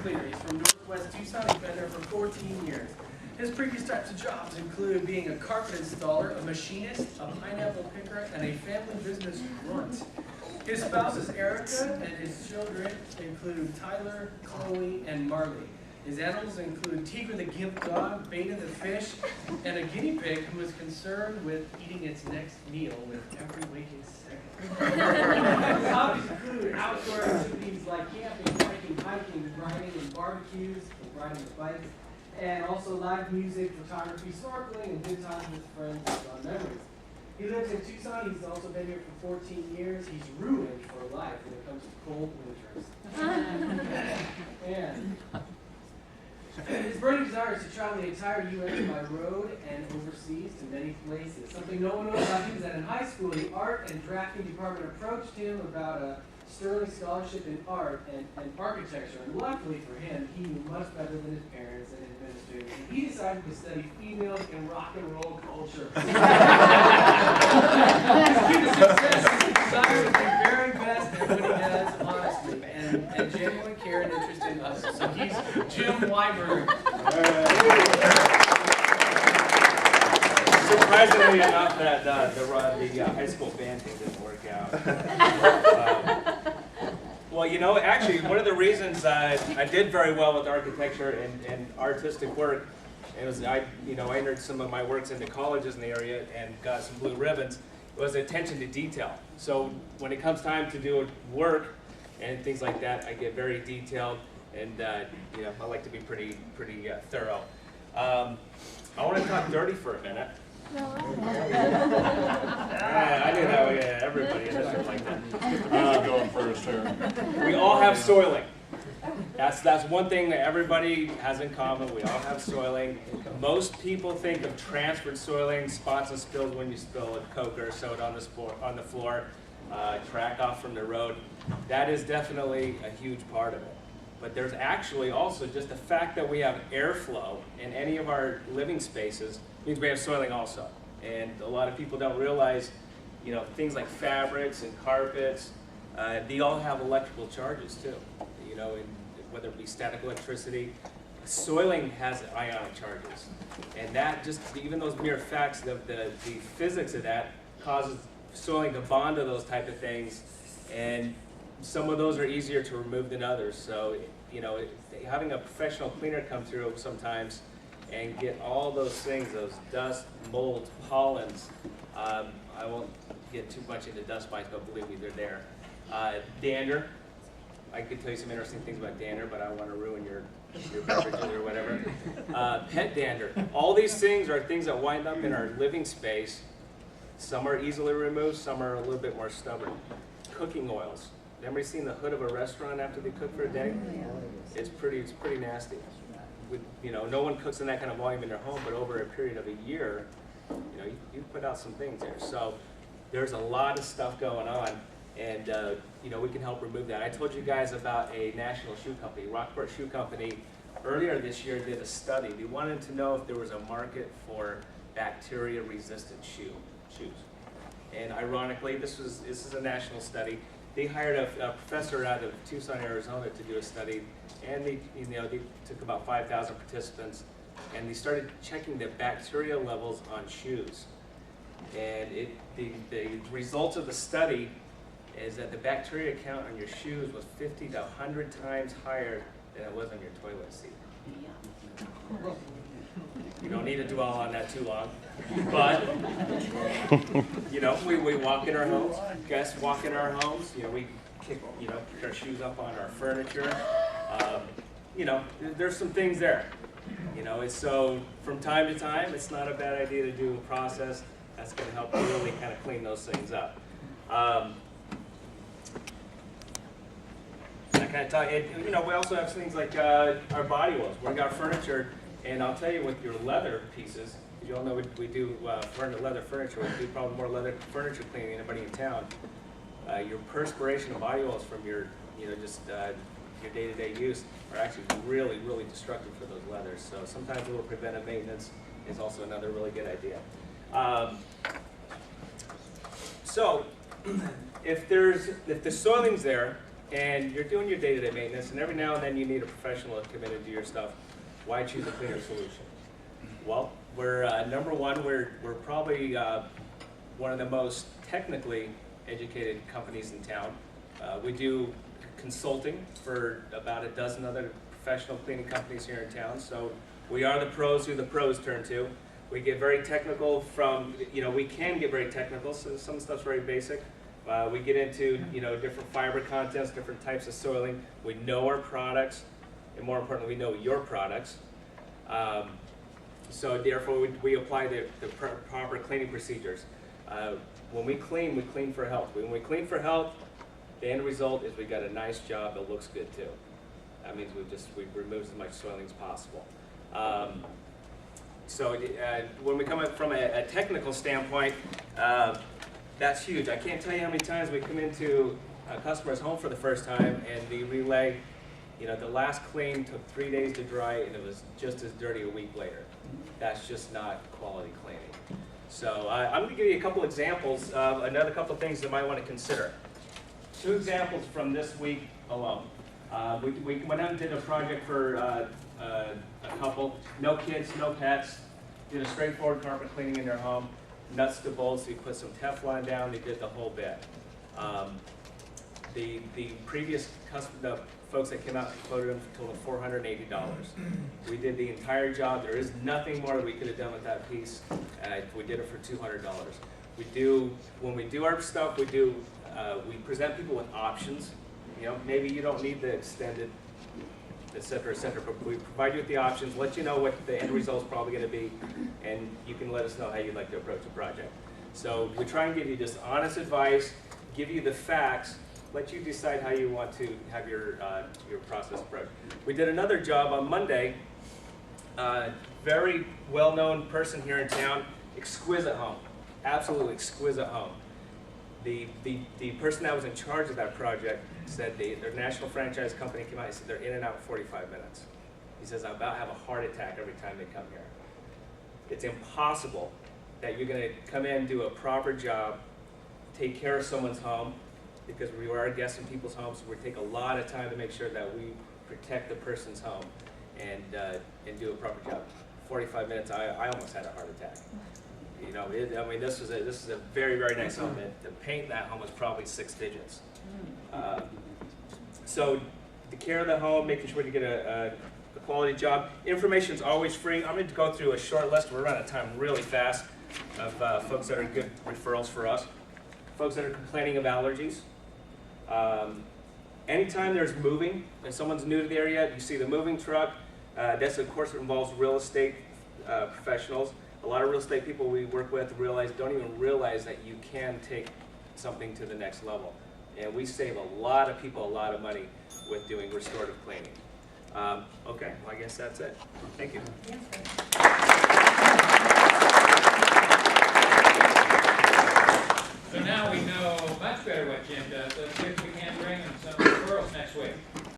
cleaner. He's from Northwest Tucson. He's been there for 14 years. His previous types of jobs include being a carpet installer, a machinist, a pineapple picker, and a family business grunt. His spouse is Erica, and his children include Tyler, Chloe, and Marley. His animals include Tigger the gimp dog, Beta the fish, and a guinea pig who is concerned with eating its next meal with every waking second. His hobbies include outdoor activities like camping, hiking, riding, and barbecues, and riding with bikes, and also live music, photography, snorkeling, and good times with friends and fun memories. He lives in Tucson. He's also been here for 14 years. He's ruined for life when it comes to cold winters. And his burning desire is to travel the entire U.S. by road and overseas to many places. Something no one knows about him is that in high school, the art and drafting department approached him about a Sterling Scholarship in art and architecture. And luckily for him, he knew much better than his parents and administrators. And he decided to study females in rock and roll culture. His key to success is his desire to be very best at what he does honestly and genuine care and interest in others. So he's Jim Wiberg. Surprisingly enough, that the high school band thing didn't work out. Well, you know, actually, one of the reasons I did very well with architecture and artistic work, it was I entered some of my works into colleges in the area and got some blue ribbons, was attention to detail. So when it comes time to do work and things like that, I get very detailed, and you know, I like to be pretty thorough. I want to talk dirty for a minute. Yeah, I knew that. Yeah, everybody in this room like that. Going first here. We all have soiling. That's one thing that everybody has in common. We all have soiling. Most people think of transferred soiling, spots and spills when you spill a Coke or soda on the floor, track off from the road. That is definitely a huge part of it. But there's actually also just the fact that we have airflow in any of our living spaces means we have soiling also. And a lot of people don't realize, you know, things like fabrics and carpets, they all have electrical charges too. You know, whether it be static electricity, soiling has ionic charges. And that just, even those mere facts of the physics of that causes soiling to bond to those type of things. And some of those are easier to remove than others. So, you know, having a professional cleaner come through sometimes and get all those things, those dust, mold, pollens. I won't get too much into dust mites, but believe me, they're there. Dander. I could tell you some interesting things about dander, but I don't want to ruin your beverages or whatever. Pet dander. All these things are things that wind up in our living space. Some are easily removed, some are a little bit more stubborn. Cooking oils. Anybody seen the hood of a restaurant after they cook for a day? It's pretty nasty. You know, no one cooks in that kind of volume in their home, but over a period of a year, you know, you put out some things there. So there's a lot of stuff going on, and you know, we can help remove that. I told you guys about a national shoe company, Rockport Shoe Company, earlier this year did a study. They wanted to know if there was a market for bacteria-resistant shoes. And ironically, this is a national study. They hired a professor out of Tucson, Arizona, to do a study, and they took about 5,000 participants, and they started checking the bacteria levels on shoes. And the results of the study is that the bacteria count on your shoes was 50 to 100 times higher than it was on your toilet seat. You don't need to dwell on that too long, but you know, we walk in our homes. Guests walk in our homes. You know, we kick our shoes up on our furniture. You know, there's some things there. You know, so from time to time, it's not a bad idea to do a process that's going to help really kind of clean those things up. You know, we also have things like our body oils. We got furniture. And I'll tell you, with your leather pieces, you all know we do leather furniture. We do probably more leather furniture cleaning than anybody in town. Your perspiration of body oils from your, just your day-to-day use are actually really, really destructive for those leathers. So sometimes a little preventive maintenance is also another really good idea. So if the soiling's there, and you're doing your day-to-day maintenance, and every now and then you need a professional to come in and do your stuff. Why choose a cleaner solution? Well, we're number one. We're probably one of the most technically educated companies in town. We do consulting for about a dozen other professional cleaning companies here in town. So we are the pros who the pros turn to. We get very technical from, we can get very technical, so some stuff's very basic. We get into, different fiber contents, different types of soiling. We know our products, and more importantly, we know your products. So therefore, we apply the proper cleaning procedures. When we clean for health. When we clean for health, the end result is we got a nice job that looks good too. That means we remove as much soiling as possible. So when we come up from a technical standpoint, that's huge. I can't tell you how many times we come into a customer's home for the first time and the relay, the last clean took 3 days to dry and it was just as dirty a week later. That's just not quality cleaning. So I'm going to give you a couple examples of another couple of things you might want to consider. 2 examples from this week alone. We went out and did a project for a couple, no kids, no pets, did a straightforward carpet cleaning in their home, nuts to bolts. We put some Teflon down, they did the whole bit. The previous the folks that came out and quoted them for $480. We did the entire job. There is nothing more that we could have done with that piece. We did it for $200. When we do our stuff, we present people with options. Maybe you don't need the extended, et cetera, but we provide you with the options, let you know what the end result is probably going to be, and you can let us know how you'd like to approach a project. So we try and give you just honest advice, give you the facts, let you decide how you want to have your process approach. We did another job on Monday. Very well-known person here in town, exquisite home, absolutely exquisite home. The person that was in charge of that project said their national franchise company came out and said they're in and out in 45 minutes. He says, I about have a heart attack every time they come here. It's impossible that you're going to come in and do a proper job, take care of someone's home, because we are guests in people's homes, so we take a lot of time to make sure that we protect the person's home and do a proper job. 45 minutes, I almost had a heart attack. This is a very, very nice home. To paint that home was probably 6 digits. So the care of the home, making sure to get a quality job. Information is always free. I'm going to go through a short list. We're running out of time really fast of folks that are good referrals for us. Folks that are complaining of allergies. Anytime there's moving and someone's new to the area, you see the moving truck. That's, of course, it involves real estate professionals. A lot of real estate people we work with don't even realize that you can take something to the next level. And we save a lot of people a lot of money with doing restorative cleaning. Okay, well, I guess that's it. Thank you.